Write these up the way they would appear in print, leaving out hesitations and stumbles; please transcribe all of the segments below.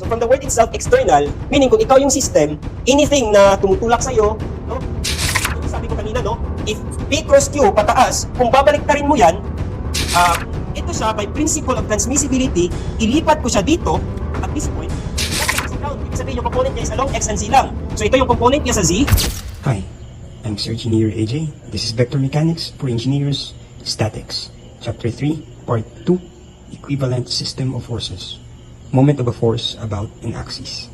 So from the word itself, external, meaning kung ikaw yung system, anything na tumutulak sa'yo, no? Sabi ko kanina, no? If P cross Q pataas, kung babaliktarin mo yan, ito siya, by principle of transmissibility, ilipat ko siya dito, at this point, ibig sabihin yung component niya is along X and Z lang. So ito yung component niya sa Z. Hi, I'm Sir Engineer AJ. This is Vector Mechanics for Engineers Statics. Chapter 3, Part 2, Equivalent System of Forces. Moment of a force about an axis.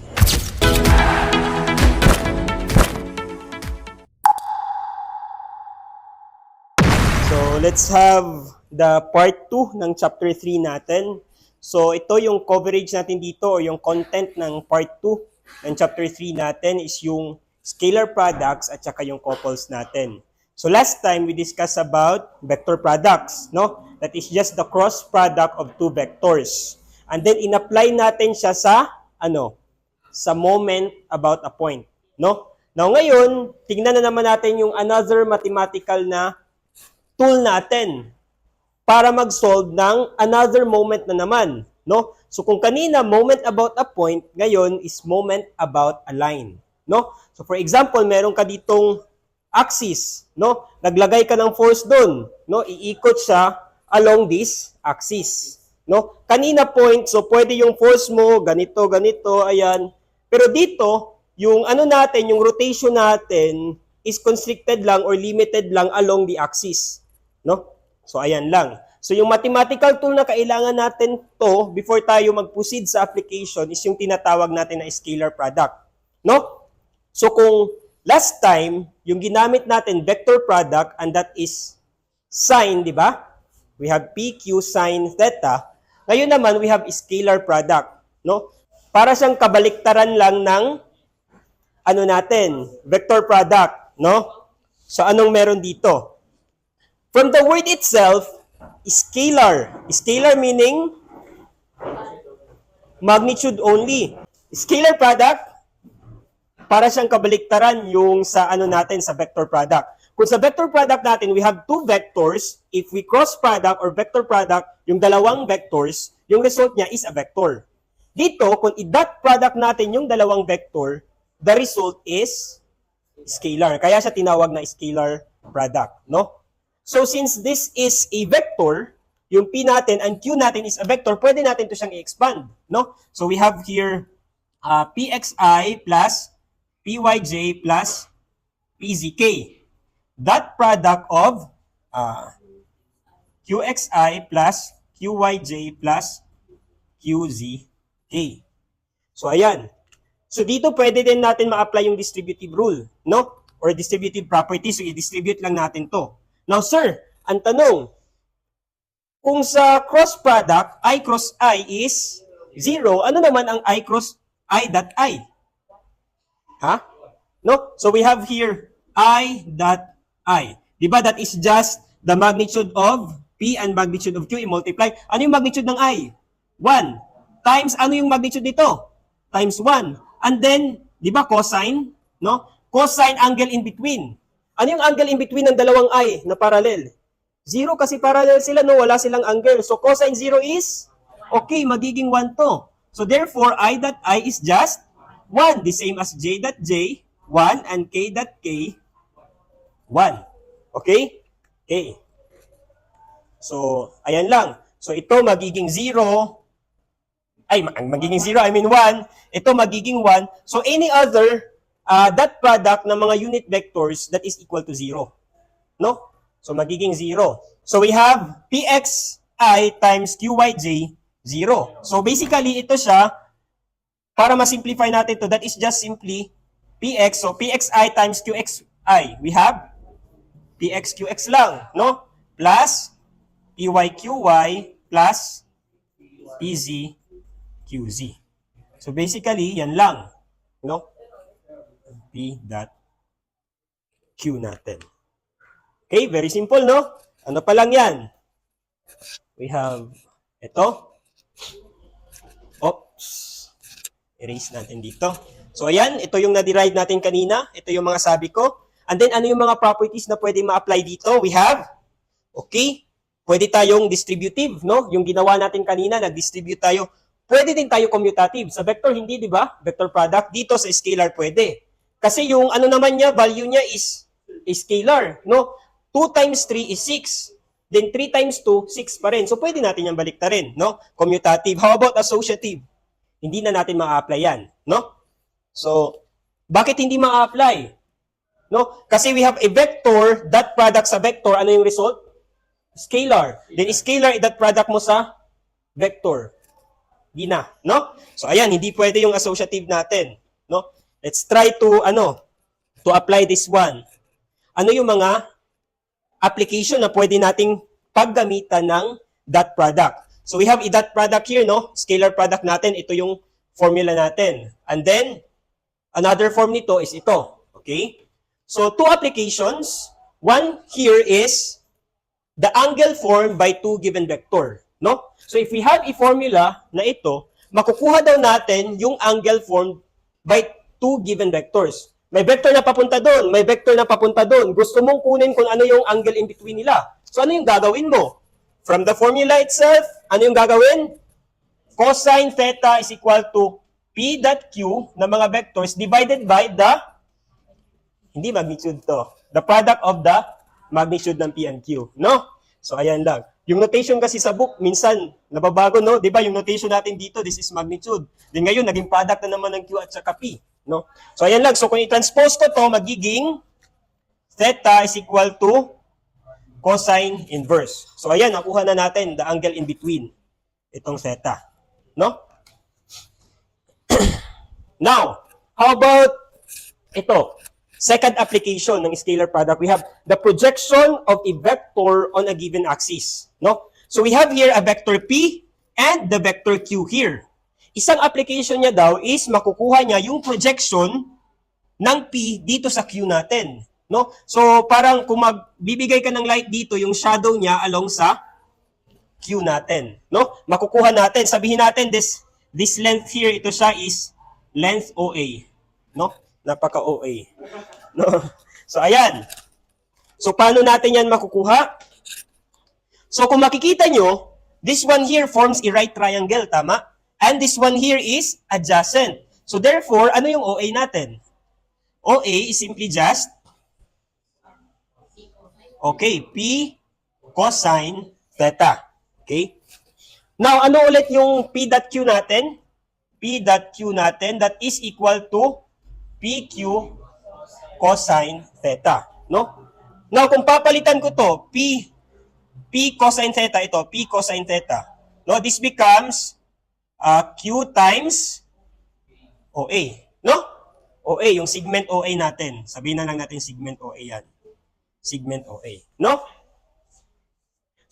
So let's have the Part 2 ng Chapter 3 natin. So ito yung coverage natin dito o yung content ng Part 2 ng Chapter 3 natin is yung scalar products at saka yung couples natin. So last time we discussed about vector products, no? That is just the cross product of two vectors. And then in-apply natin siya sa sa moment about a point, no? Now ngayon, tingnan na naman natin yung another mathematical na tool natin para mag-solve ng another moment na naman, no? So kung kanina moment about a point, ngayon is moment about a line, no? So for example, meron ka ditong axis, no? Naglagay ka ng force doon, no? Iikot siya along this axis, no? Kanina point, so pwede yung force mo ganito, ganito, ayan. Pero dito, yung natin, yung rotation natin is constricted lang or limited lang along the axis, no? So ayan lang. So yung mathematical tool na kailangan natin to before tayo mag-proceed sa application is yung tinatawag natin na scalar product, no? So kung last time, yung ginamit natin vector product and that is sine, di ba? We have PQ sine theta. Ngayon naman, we have scalar product, no? Para siyang kabaliktaran lang ng natin, vector product, no? So anong meron dito? From the word itself, scalar. Scalar meaning magnitude only. Scalar product, para siyang kabaliktaran yung sa natin sa vector product. Kung sa vector product natin, we have two vectors. If we cross product or vector product, yung dalawang vectors, yung result niya is a vector. Dito, kung i-dot product natin yung dalawang vector, the result is scalar. Kaya siya tinawag na scalar product, no? So since this is a vector, yung P natin and Q natin is a vector, pwede natin to siyang i-expand, no? So we have here PXI plus PYJ plus PZK. That product of QXI plus QYJ plus QZK. So ayan. So dito pwede din natin ma-apply yung distributive rule, no? Or distributive property. So i-distribute lang natin to. Now sir, ang tanong, kung sa cross product, I cross I is 0, ano naman ang I cross I dot I? Ha? No? So we have here I dot I. Diba that is just the magnitude of P and magnitude of Q i-multiply. Ano yung magnitude ng I? 1. Times ano yung magnitude nito? Times 1. And then, diba cosine? No? Cosine angle in between. Ano yung angle in between ng dalawang I na parallel? 0 kasi parallel sila, no? Wala silang angle. So cosine 0 is, okay, magiging 1 to. So therefore, I dot I is just 1. The same as J dot J, 1, and K dot K, 1. Okay? Okay. So, ayan lang. So ito magiging 0. Ay, magiging 0, I mean 1. Ito magiging 1. So any other that product ng mga unit vectors that is equal to 0. No? So magiging 0. So we have PXI times QYJ, 0. So basically, ito siya, para ma-simplify natin to, that is just simply PX. So PXI times QXI. We have PXQX lang, no? Plus PYQY plus PZQZ. So basically, yan lang, no? P dot Q natin. Okay, very simple, no? Ano pa lang yan? We have ito. Oops. Erase natin dito. So ayan, ito yung na-derive natin kanina. Ito yung mga sabi ko. And then ano yung mga properties na pwede ma-apply dito? We have, okay, pwede tayong distributive, no? Yung ginawa natin kanina, nag-distribute tayo pwede din tayo commutative. Sa vector, hindi, di ba? Vector product. Dito sa scalar, pwede. Kasi yung ano naman niya, value niya is scalar, no? 2 times 3 is 6. Then 3 times 2, 6 pa rin. So, pwede natin yung baliktarin, no? Commutative. How about associative? Hindi na natin ma-apply yan, no? So, bakit hindi ma-apply? No? Kasi we have a vector, dot product sa vector, ano yung result? Scalar. Then scalar, dot product mo sa vector. Hindi na, no? So, ayan, hindi pwede yung associative natin, no? Let's try to, to apply this one. Ano yung mga application na pwede nating paggamitan ng dot product? So, we have a dot product here, no? Scalar product natin, ito yung formula natin. And then, another form nito is ito, okay? So, two applications. One here is the angle formed by two given vector, no? So, if we have a formula na ito, makukuha daw natin yung angle formed by two given vectors. May vector na papunta doon, may vector na papunta doon. Gusto mong kunin kung ano yung angle in between nila. So, ano yung gagawin mo? From the formula itself, ano yung gagawin? Cosine theta is equal to P dot Q na mga vectors divided by the, hindi magnitude to, the product of the magnitude ng P and Q, no? So, ayan lang. Yung notation kasi sa book, minsan, nababago, no? Di ba, yung notation natin dito, this is magnitude. Then ngayon, naging product na naman ng Q at saka P, no? So, ayan lang. So, kung i-transpose ko to, magiging theta is equal to cosine inverse. So, ayan, nakuha na natin the angle in between itong theta, no? Now, how about ito? Second application ng scalar product, we have the projection of a vector on a given axis, no? So we have here a vector P and the vector Q here. Isang application niya daw is makukuha niya yung projection ng P dito sa Q natin, no? So parang kung magbibigay ka ng light dito, yung shadow niya along sa Q natin, no? Makukuha natin, sabihin natin this length here, ito siya is length OA, no? Napaka-OA. No? So, ayan. So, paano natin yan makukuha? So, kung makikita nyo, this one here forms a right triangle, tama? And this one here is adjacent. So, therefore, ano yung OA natin? OA is simply just, okay, P cosine theta. Okay? Now, ano ulit yung P dot Q natin? P dot Q natin, that is equal to PQ cosine theta, no? Now, kung papalitan ko to, P cosine theta, ito, P cosine theta, no? This becomes Q times OA, no? OA, yung segment OA natin. Sabihin na lang natin segment OA yan. Segment OA, no?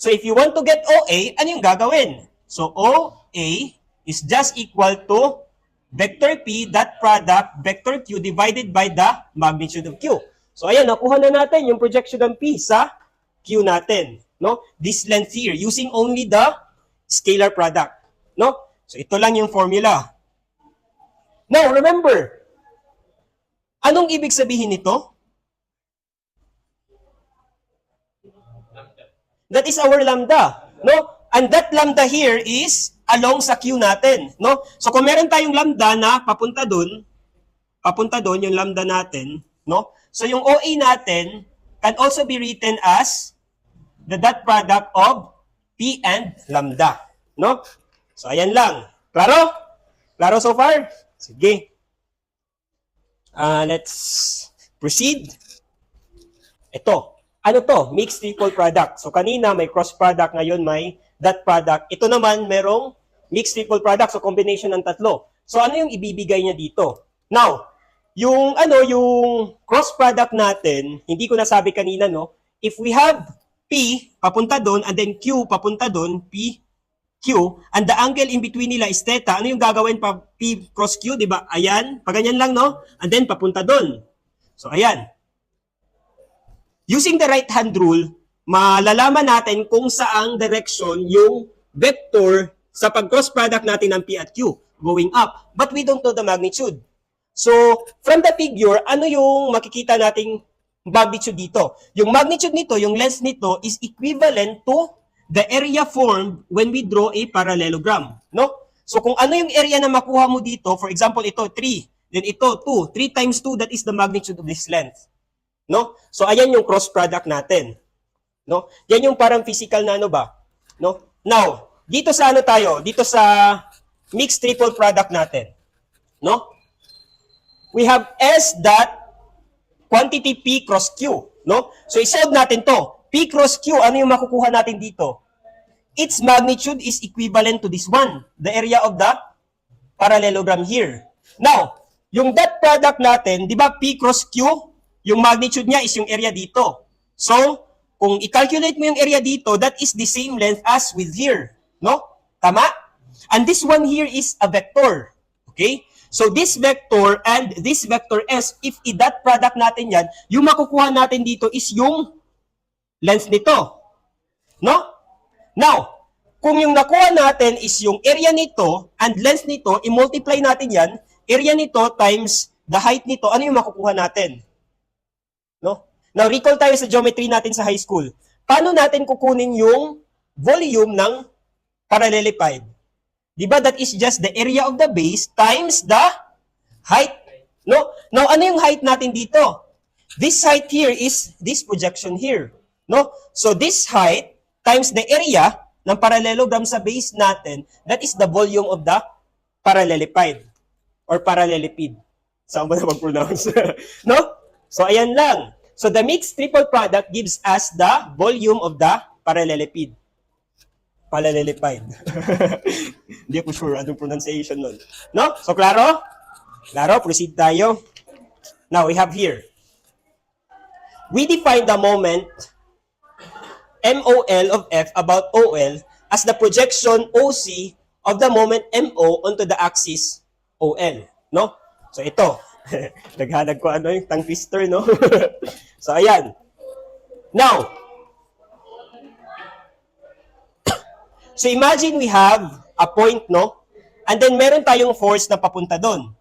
So, if you want to get OA, ano yung gagawin? So, OA is just equal to vector P, dot product, vector Q divided by the magnitude of Q. So, ayan, nakuha na natin yung projection ng P sa Q natin, no? This length here, using only the scalar product, no? So, ito lang yung formula. Now, remember, anong ibig sabihin nito? That is our lambda, no? And that lambda here is along sa Q natin, no? So, kung meron tayong lambda na papunta doon yung lambda natin, no? So, yung OA natin can also be written as the dot product of P and lambda, no? So, ayan lang. Klaro? Klaro so far? Sige. Let's proceed. Ito. Ano to? Mixed triple product. So, kanina may cross product, ngayon may dot product. Ito naman, merong mixed triple product, so combination ng tatlo. So, ano yung ibibigay niya dito? Now, yung cross product natin, hindi ko nasabi kanina, no? If we have P papunta doon, and then Q papunta doon, P, Q, and the angle in between nila is theta, ano yung gagawin pa P cross Q, di ba? Ayan, paganyan lang, no? And then, papunta doon. So, ayan. Using the right-hand rule, malalaman natin kung saang direction yung vector sa pag-cross product natin ng P at Q, going up. But we don't know the magnitude. So, from the figure, ano yung makikita nating magnitude dito? Yung magnitude nito, yung length nito, is equivalent to the area formed when we draw a parallelogram, no? So kung ano yung area na makuha mo dito, for example, ito 3, then ito 2. 3 times 2, that is the magnitude of this length. No? So ayan yung cross product natin. No? Yan yung parang physical na ano ba? No? Now, dito sa ano tayo? Dito sa mixed triple product natin. No? We have S dot quantity P cross Q. No? So isolve natin to. P cross Q, ano yung makukuha natin dito? Its magnitude is equivalent to this one, the area of the parallelogram here. Now, yung dot product natin, di ba P cross Q, yung magnitude niya is yung area dito. So, kung i-calculate mo yung area dito, that is the same length as with here. No? Tama? And this one here is a vector. Okay? So, this vector and this vector S, if i-dot product natin yan, yung makukuha natin dito is yung length nito. No? Now, kung yung nakuha natin is yung area nito and length nito, i-multiply natin yan, area nito times the height nito, ano yung makukuha natin? No? Now, recall tayo sa geometry natin sa high school. Paano natin kukunin yung volume ng parallelepiped? Diba that is just the area of the base times the height? No? Now, ano yung height natin dito? This height here is this projection here. No? So, this height times the area ng parallelogram sa base natin, that is the volume of the parallelepiped or parallelepiped. Saan ba na mag-pronounce? No? So, ayan lang. So, the mixed triple product gives us the volume of the parallelepiped. Parallelepiped. Hindi ko sure anong pronunciation nun. No? So, klaro? Klaro, proceed tayo. Now, we have here. We define the moment MOL of F about OL as the projection OC of the moment MO onto the axis OL. No? So ito, naghanag ko ano yung tongue twister, no? So ayan. Now, so imagine we have a point, no? And then meron tayong force na papunta doon.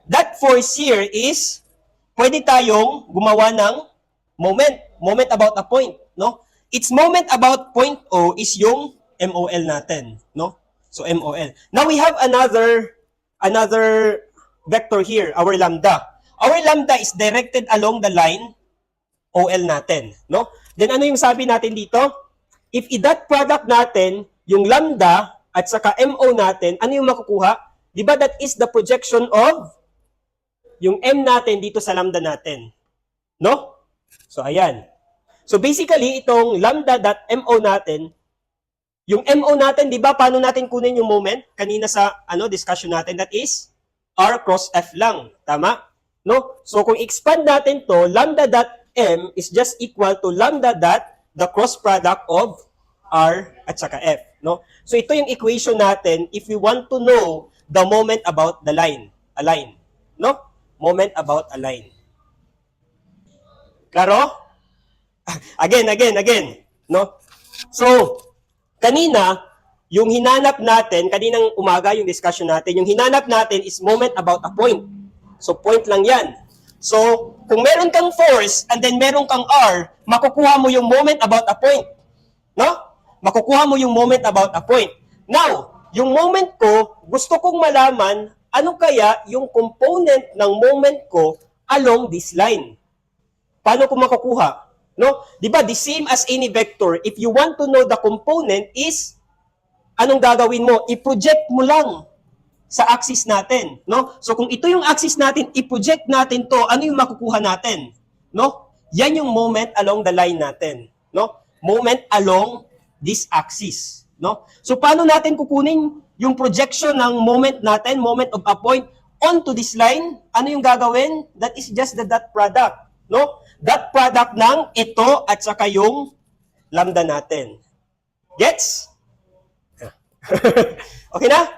That force here is, pwede tayong gumawa ng moment about a point, no? Its moment about point O is yung MOL natin, no? So MOL. Now we have another vector here, our lambda. Our lambda is directed along the line OL natin, no? Then ano yung sabi natin dito? If i-dot product natin yung lambda at saka MO natin, ano yung makukuha? Di ba that is the projection of yung M natin dito sa lambda natin, no? So ayan. So basically, itong lambda.mo natin, yung MO natin, di ba, paano natin kunin yung moment? Kanina sa discussion natin, that is R cross F lang. Tama? No? So kung expand natin to, lambda.m is just equal to lambda dot the cross product of R at saka F. No? So ito yung equation natin if we want to know the moment about the line. A line. No? Moment about a line. Klaro? Again. No? So, kanina, yung hinanap natin, kaninang umaga yung discussion natin, yung hinanap natin is moment about a point. So, point lang yan. So, kung meron kang force and then meron kang R, makukuha mo yung moment about a point. No? Makukuha mo yung moment about a point. Now, yung moment ko, gusto kong malaman ano kaya yung component ng moment ko along this line. Paano ko makukuha? No? Di ba, the same as any vector, if you want to know the component is, anong gagawin mo? I-project mo lang sa axis natin. No? So kung ito yung axis natin, i-project natin to, ano yung makukuha natin? No? Yan yung moment along the line natin. No? Moment along this axis. No? So paano natin kukunin yung projection ng moment natin, moment of a point, onto this line? Ano yung gagawin? That is just the dot product. No? Dot product ng ito at saka yung lambda natin. Gets? Okay na?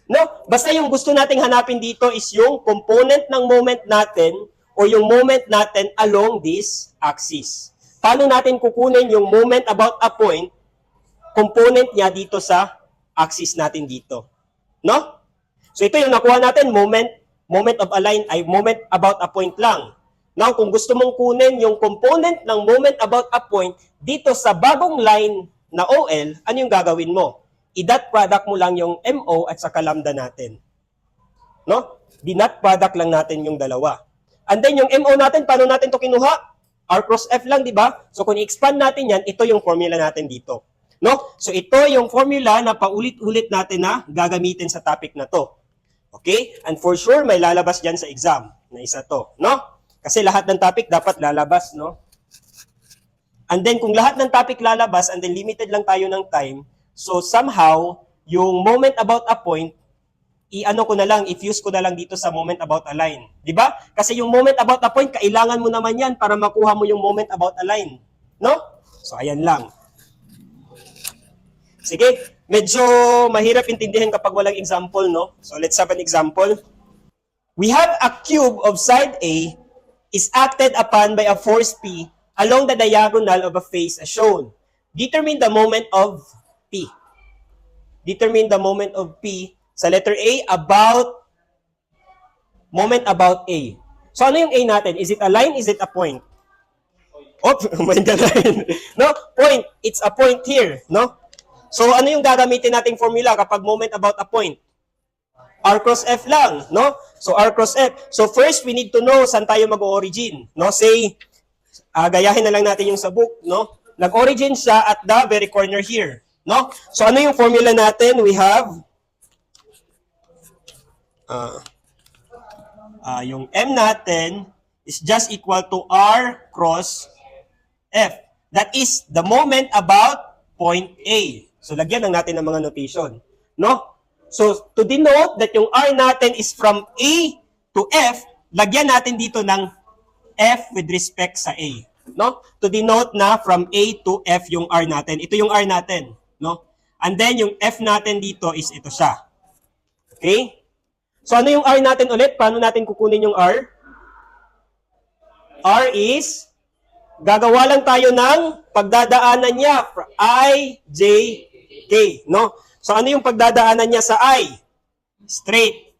No? Basta yung gusto nating hanapin dito is yung component ng moment natin o yung moment natin along this axis. Paano natin kukunin yung moment about a point, component niya dito sa axis natin dito? No? So ito yung nakuha natin, moment of a line ay moment about a point lang. Now, kung gusto mong kunin yung component ng moment about a point dito sa bagong line na OL, ano yung gagawin mo? i-dot product mo lang yung MO at saka lambda natin. No? Dinat product lang natin yung dalawa. And then yung MO natin, paano natin to kinuha? R cross F lang, di ba? So kung i-expand natin yan, ito yung formula natin dito. No? So ito yung formula na paulit-ulit natin na gagamitin sa topic na to. Okay? And for sure, may lalabas dyan sa exam na isa to. No? Kasi lahat ng topic dapat lalabas, no? And then kung lahat ng topic lalabas and then limited lang tayo ng time, so somehow, yung moment about a point, i-fuse ko na lang dito sa moment about a line. Di ba? Kasi yung moment about a point, kailangan mo naman yan para makuha mo yung moment about a line. No? So, ayan lang. Sige, medyo mahirap intindihan kapag walang example, no? So, let's have an example. We have a cube of side A is acted upon by a force P along the diagonal of a face as shown. Determine the moment of P. Determine the moment of P sa letter A about moment about A. So ano yung A natin? Is it a line? Is it a point? Oh, my God, line. No, point. It's a point here, no? So ano yung gagamitin nating formula kapag moment about a point? R cross F lang, no? So R cross F. So first we need to know saan tayo mag-origin, no? Say gayahin na lang natin yung sa book, no? Nag-origin siya at the very corner here, no? So ano yung formula natin? We have yung M natin is just equal to R cross F. That is the moment about point A. So, lagyan lang natin ng mga notation. No? So, to denote that yung R natin is from A to F, lagyan natin dito ng F with respect sa A. No? To denote na from A to F yung R natin. Ito yung R natin. No? And then, yung F natin dito is ito siya. Okay? So, ano yung R natin ulit? Paano natin kukunin yung R? R is, gagawa lang tayo ng pagdadaanan niya. I, J, K. No? So, ano yung pagdadaanan niya sa I? Straight.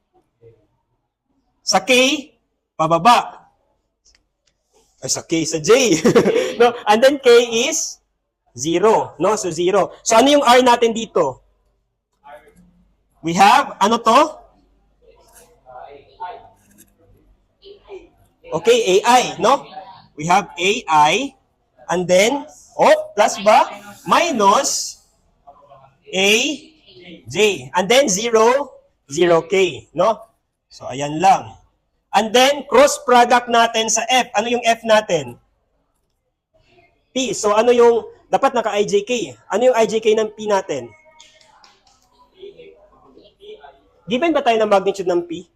Sa K, pababa. Ay, sa K, sa J. No? And then K is 0. No? So, 0. So, ano yung R natin dito? We have, ano to? Okay, AI, no? We have AI, and then, plus ba? Minus AJ. And then 0, 0K, no? So, ayan lang. And then, cross product natin sa F. Ano yung F natin? P. So, ano yung, dapat naka-IJK. Ano yung IJK ng P natin? Given ba tayo ng magnitude ng P?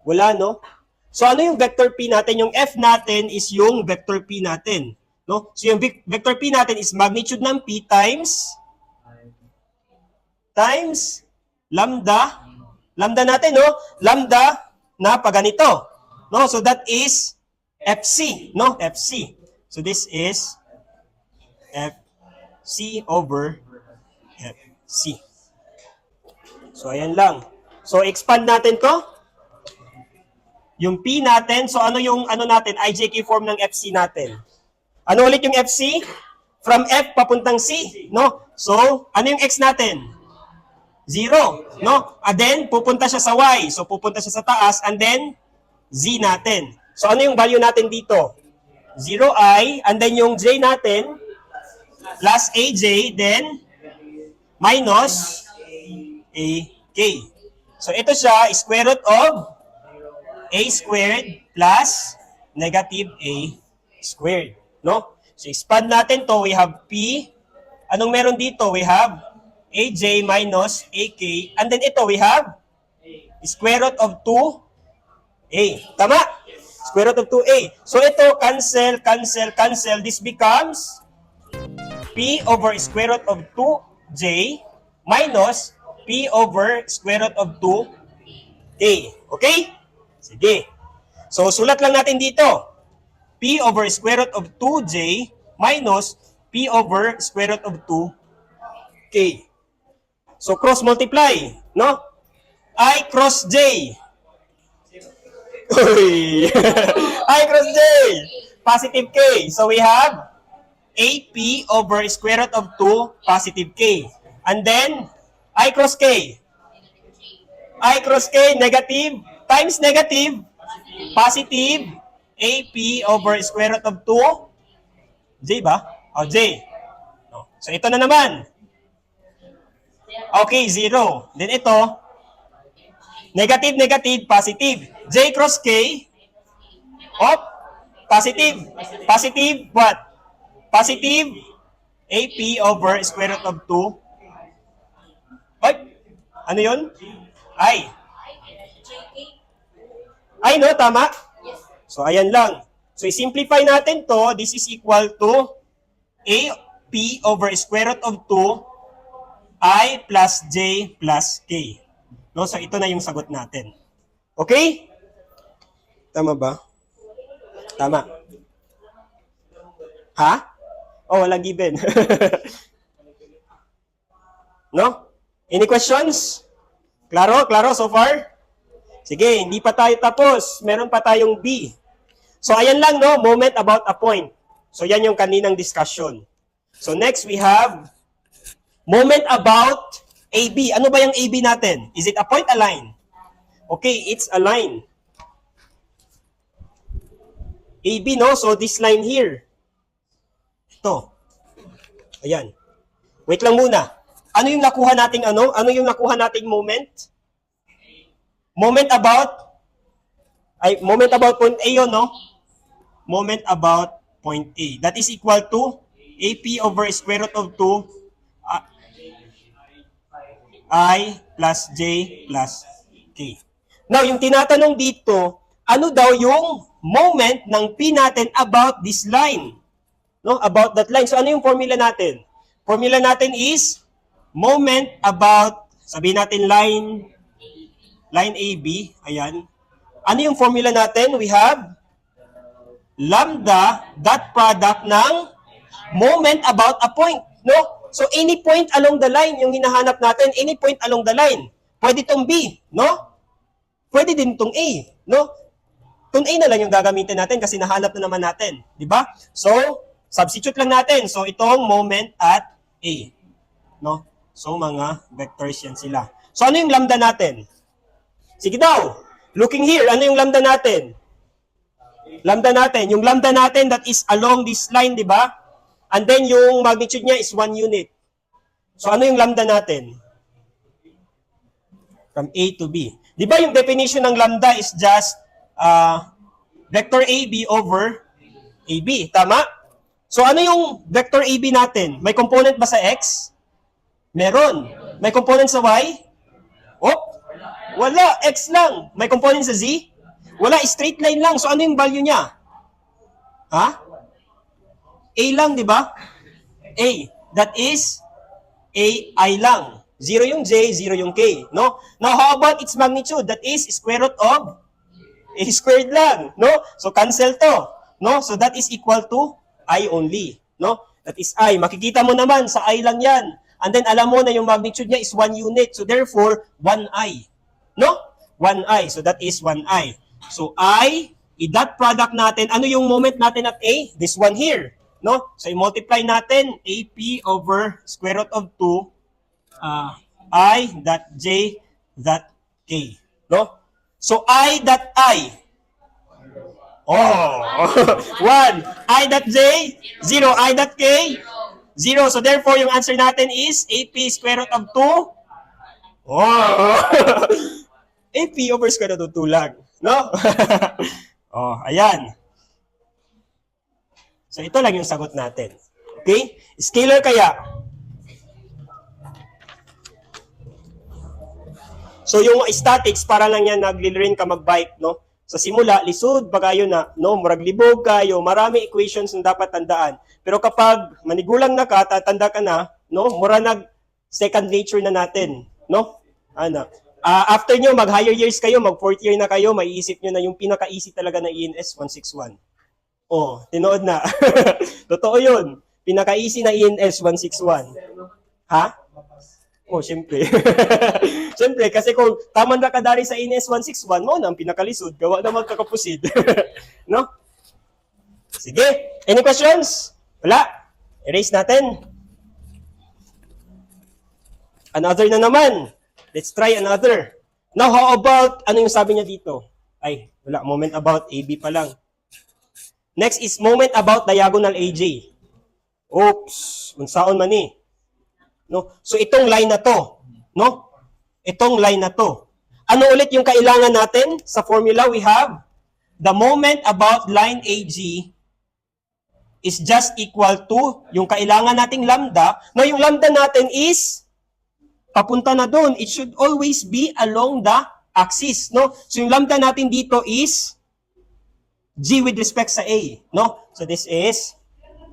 Wala, no? So, ano yung vector P natin? Yung F natin is yung vector P natin. No? So, yung vector P natin is magnitude ng P times lambda. Lambda natin, no? Lambda na paganito. No? So, that is FC. No? FC. So, this is FC over FC. So, ayan lang. So, expand natin to. Yung P natin, so ano yung natin, IJK form ng FC natin? Ano ulit yung FC? From F papuntang C, no? So, ano yung X natin? 0, no? And then, pupunta siya sa Y. So, pupunta siya sa taas, and then, Z natin. So, ano yung value natin dito? 0I, and then yung J natin, plus AJ, then, minus AK. So, ito siya, square root of A squared plus negative A squared. No? So, expand natin to. We have P. Anong meron dito? We have AJ minus AK. And then ito, we have square root of 2A. Tama? Square root of 2A. So, ito, cancel, cancel, cancel. This becomes P over square root of 2J minus P over square root of 2A. Okay? Sige. So, sulat lang natin dito. P over square root of 2J minus P over square root of 2K. So, cross multiply. No? I cross J. I cross J. Positive K. So, we have AP over square root of 2 positive K. And then, I cross K. I cross K, negative, times negative, positive, AP over square root of 2, J ba? O, J. So, ito na naman. Okay, 0. Then ito, negative, negative, positive. J cross K, of positive. Positive, what? Positive, AP over square root of 2. Ay, ano yun? Ay, no, tama? So, ayan lang. So, i-simplify natin to. This is equal to AP over square root of 2 I plus J plus K. No? So, ito na yung sagot natin. Okay? Tama ba? Tama. Ha? Oh, wala given. No? Any questions? Klaro? Klaro so far? Sige, hindi pa tayo tapos. Meron pa tayong B. So, ayan lang, no? Moment about a point. So, yan yung kaninang discussion. So, next we have moment about AB. Ano ba yung AB natin? Is it a point, a line? Okay, it's a line. AB, no? So, this line here. Ito. Ayan. Wait lang muna. Ano yung nakuha nating ano? Ano yung nakuha nating moment? Moment about point A yun, no? Moment about point A. That is equal to AP over square root of 2 I plus J plus K. Now, yung tinatanong dito, ano daw yung moment ng P natin about this line? No? About that line. So, ano yung formula natin? Formula natin is moment about, sabihin natin line AB, ayan. Ano yung formula natin? We have lambda dot product ng moment about a point, no? So any point along the line yung hinahanap natin, any point along the line. Pwede tong B, no? Pwede din tong A, no? Tong A na lang yung gagamitin natin kasi nahanap na naman natin, di ba? So substitute lang natin. So itong moment at A, no? So mga vectors yan sila. So ano yung lambda natin? Sige daw. Looking here, ano yung lambda natin? Lambda natin. Yung lambda natin that is along this line, di ba? And then yung magnitude niya is 1 unit. So ano yung lambda natin? From A to B. Di ba yung definition ng lambda is just vector AB over AB. Tama? So ano yung vector AB natin? May component ba sa X? Meron. May component sa Y? Oh, wala. X lang. May component sa Z? Wala. Straight line lang. So ano yung value niya? Ha? A lang, di ba? A. That is AI lang. 0 yung J, 0 yung K. No? Now, how about its magnitude? That is square root of A squared lang. No? So, cancel to. No? So, that is equal to I only. No? That is I. Makikita mo naman, sa I lang yan. And then, alam mo na yung magnitude niya is 1 unit. So, therefore, 1I. No? 1I. So, that is 1I. So, I, i-dot product natin. Ano yung moment natin at A? This one here. No? So, i-multiply natin AP over square root of 2 I dot J dot K. No? So, I dot I. Oh! 1. I dot J. 0. I dot K. 0. So, therefore, yung answer natin is AP square root of 2. Oh! AP over square root of 2 lang. No? Oh, ayan. So, ito lang yung sagot natin. Okay? Scalar kaya. So, yung statics, para lang yan, nagli-learn ka mag-bike, no? Sa simula, lisod, bagayo na, no? Murag libog kayo, marami equations na dapat tandaan. Pero kapag manigulang na ka, tatanda ka na, no? Mura second nature na natin, no? Ano? After nyo, mag-higher years kayo, mag-fourth year na kayo, maiisip nyo na yung pinaka-easy talaga na ENS 161. Oh, tinood na. Totoo yun. Pinaka-easy na ENS 161. Ha? Oh, syempre. Syempre, kasi kung tama na kadari sa ENS 161, mo na ang pinakalisod, gawa na magkakapusid. No? Sige. Any questions? Wala. Erase natin. Another na naman. Let's try another. Now, how about, ano yung sabi niya dito? Ay, wala. Moment about AB pa lang. Next is moment about diagonal AJ. Oops. Unsaon man eh. No? So, itong line na to. No? Itong line na to. Ano ulit yung kailangan natin? Sa formula, we have the moment about line AG is just equal to yung kailangan nating lambda. Now, yung lambda natin is papunta na doon. It should always be along the axis, no? So, yung lambda natin dito is G with respect sa A, no? So, this is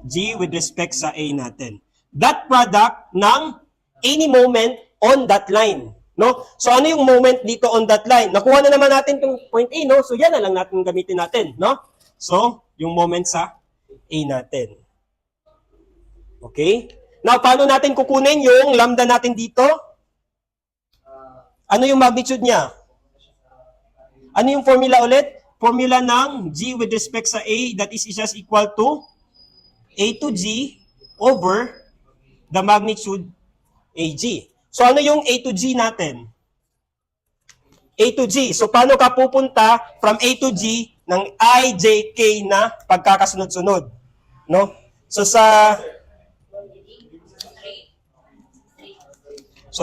G with respect sa A natin. That product ng any moment on that line, no? So, ano yung moment dito on that line? Nakuha na naman natin itong point A, no? So, yan na lang natin gamitin natin, no? So, yung moment sa A natin. Okay? Now, paano natin kukunin yung lambda natin dito? Ano yung magnitude niya? Ano yung formula ulit? Formula ng G with respect sa A, that is just equal to A to G over the magnitude AG. So, ano yung A to G natin? A to G. So, paano ka pupunta from A to G ng I, J, K na pagkakasunod-sunod? No? So,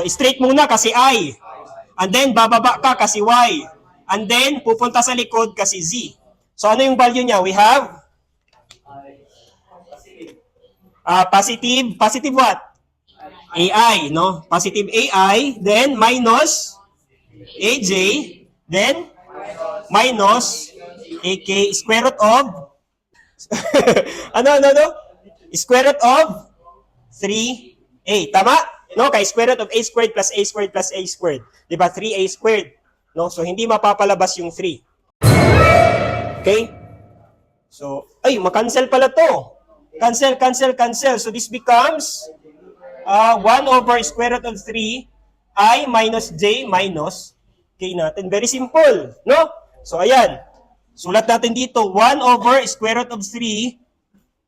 straight muna kasi I. And then, bababa ka kasi Y. And then, pupunta sa likod kasi Z. So, ano yung value niya? We have positive what? AI, no? Positive AI, then minus AJ, then minus AK, square root of ano? Square root of 3A. Tama? No? Kaya square root of A squared plus A squared plus A squared. Diba? 3A squared. No? So, hindi mapapalabas yung 3. Okay? So, ay, makancel pala to. Cancel. So, this becomes 1 over square root of 3 I minus J minus K natin. Very simple. No? So, ayan. Sulat natin dito. 1 over square root of 3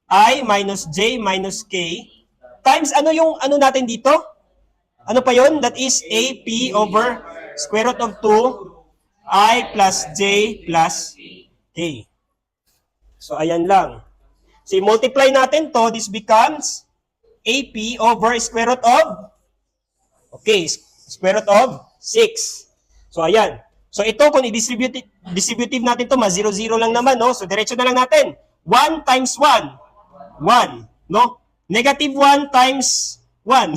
I minus J minus K times ano yung ano natin dito? Ano pa yon? That is AP over square root of 2 I plus J plus K. So, ayan lang. So, multiply natin to. This becomes AP over square root of, okay, square root of 6. So, ayan. So, ito, kung i-distributive natin to, ma-0, 0 lang naman, no? So, diretso na lang natin. 1 times 1. 1, no? Negative 1 times 1.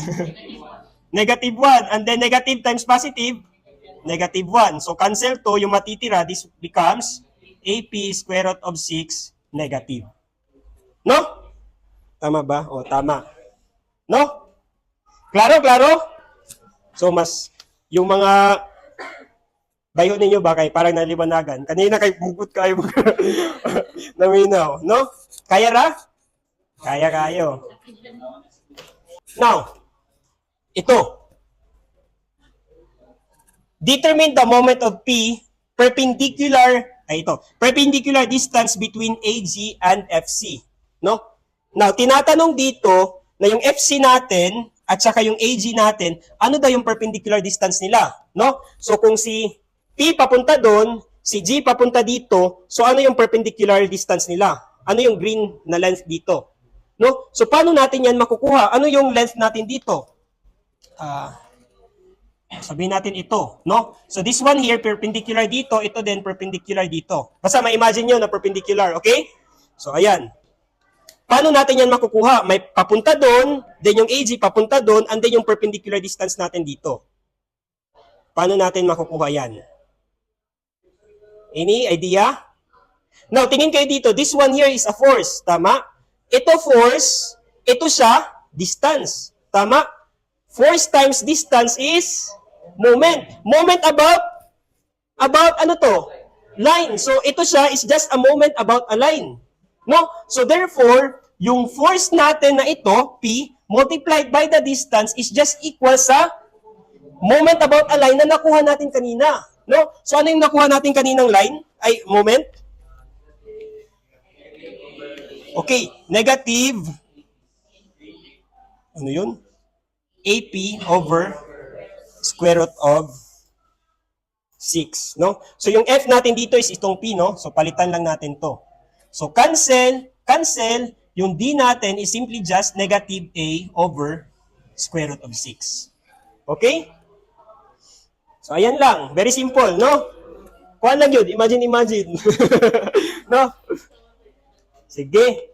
Negative 1. And then negative times positive, negative 1. So, cancel to, yung matitira, this becomes AP square root of 6 negative. No? Tama ba? O, tama. No? Klaro? So, yung mga bayo ninyo ba kay parang naliwanagan? Kanina kay bugot kayo naminaw. No? Kaya ra? Kaya kayo. Now, ito. Determine the moment of P perpendicular distance between AG and FC. No? Now, tinatanong dito na yung FC natin at saka yung AG natin, ano daw yung perpendicular distance nila? No? So, kung si P papunta doon, si G papunta dito, so ano yung perpendicular distance nila? Ano yung green na length dito? No? So, paano natin yan makukuha? Ano yung length natin dito? Sabihin natin ito, no? So, this one here, perpendicular dito, ito din perpendicular dito. Basta ma-imagine nyo na perpendicular, okay? So, ayan. Paano natin yan makukuha? May papunta doon, then yung AG papunta doon, and then yung perpendicular distance natin dito. Paano natin makukuha yan? Any idea? Now, tingin kayo dito. This one here is a force. Tama? Ito force, ito siya, distance. Tama? Force times distance is moment. Moment about ano to? Line. So, ito siya is just a moment about a line. No? So, therefore, yung force natin na ito, P, multiplied by the distance is just equal sa moment about a line na nakuha natin kanina. No? So, ano yung nakuha natin kaninang line? Ay, moment? Okay, negative, ano yun? AP over square root of 6, no? So yung f natin dito is itong p, no? So palitan lang natin to. So cancel, yung d natin is simply just negative a over square root of 6. Okay? So ayan lang, very simple, no? Kuha lang yun, imagine. No? Sige.